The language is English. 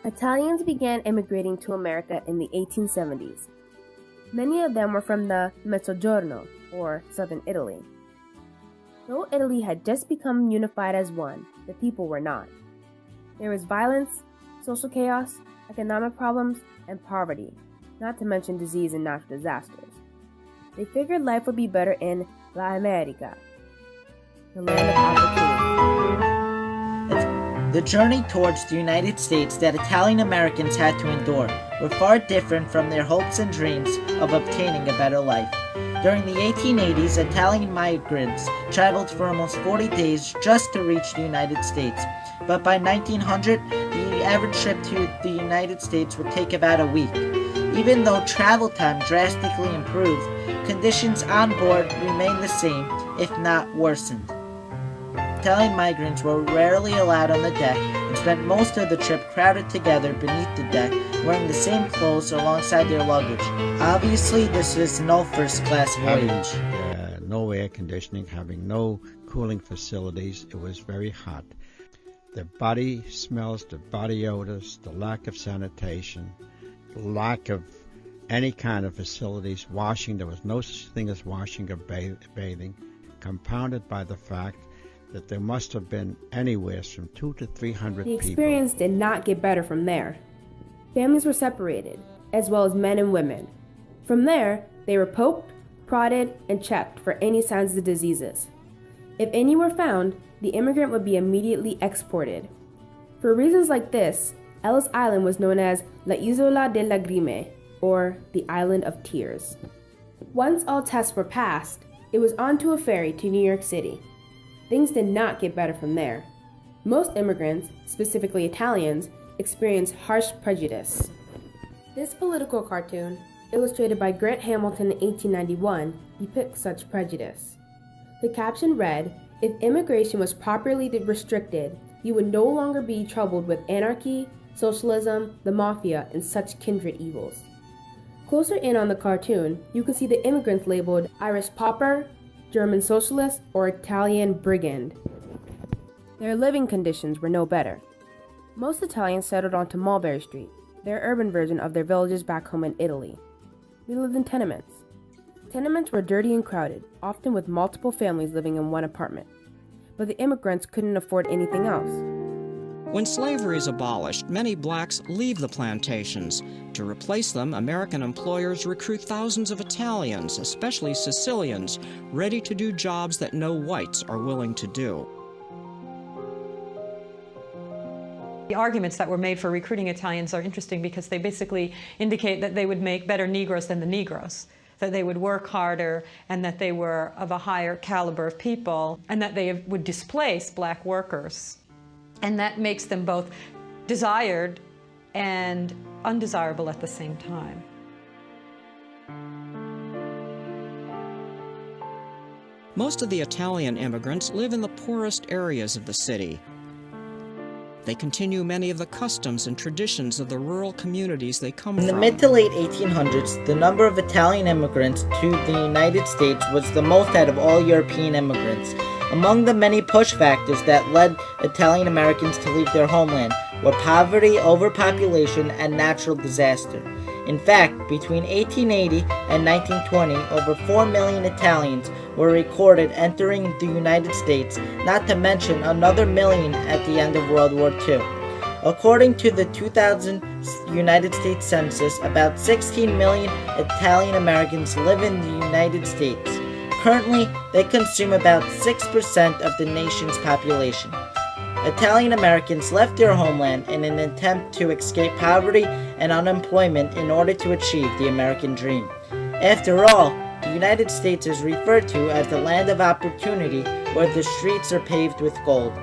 Italians began immigrating to America in the 1870s. Many of them were from the Mezzogiorno, or southern Italy. Though Italy had just become unified as one, the people were not. There was violence, social chaos, economic problems, and poverty, not to mention disease and natural disasters. They figured life would be better in La America, the land of opportunity. The journey towards the United States that Italian Americans had to endure were far different from their hopes and dreams of obtaining a better life. During the 1880s, Italian migrants traveled for almost 40 days just to reach the United States. But by 1900, the average trip to the United States would take about a week. Even though travel time drastically improved, conditions on board remained the same, if not worsened. Italian migrants were rarely allowed on the deck and spent most of the trip crowded together beneath the deck, wearing the same clothes alongside their luggage. Obviously, this was no first-class voyage. Having no air conditioning, having no cooling facilities, it was very hot. The body smells, the body odors, the lack of sanitation, the lack of any kind of facilities, washing. There was no such thing as washing or bathing, compounded by the fact that there must have been anywhere from 200 to 300 people. The experience did not get better from there. Families were separated, as well as men and women. From there, they were poked, prodded, and checked for any signs of diseases. If any were found, the immigrant would be immediately exported. For reasons like this, Ellis Island was known as La Isola de Lagrime, or the Island of Tears. Once all tests were passed, it was onto a ferry to New York City. Things did not get better from there. Most immigrants, specifically Italians, experienced harsh prejudice. This political cartoon, illustrated by Grant Hamilton in 1891, depicts such prejudice. The caption read, "If immigration was properly restricted, you would no longer be troubled with anarchy, socialism, the mafia, and such kindred evils." Closer in on the cartoon, you can see the immigrants labeled Irish pauper, German socialist, or Italian brigand. Their living conditions were no better. Most Italians settled onto Mulberry Street, their urban version of their villages back home in Italy. They lived in tenements. Tenements were dirty and crowded, often with multiple families living in one apartment. But the immigrants couldn't afford anything else. When slavery is abolished, many blacks leave the plantations. To replace them, American employers recruit thousands of Italians, especially Sicilians, ready to do jobs that no whites are willing to do. The arguments that were made for recruiting Italians are interesting because they basically indicate that they would make better Negroes than the Negroes, that they would work harder, and that they were of a higher caliber of people, and that they would displace black workers. And that makes them both desired and undesirable at the same time. Most of the Italian immigrants live in the poorest areas of the city. They continue many of the customs and traditions of the rural communities they come from. In the mid to late 1800s, the number of Italian immigrants to the United States was the most out of all European immigrants. Among the many push factors that led Italian Americans to leave their homeland were poverty, overpopulation, and natural disaster. In fact, between 1880 and 1920, over 4 million Italians were recorded entering the United States, not to mention another million at the end of World War II. According to the 2000 United States Census, about 16 million Italian Americans live in the United States. Currently, they consume about 6% of the nation's population. Italian Americans left their homeland in an attempt to escape poverty and unemployment in order to achieve the American dream. After all, the United States is referred to as the land of opportunity, where the streets are paved with gold.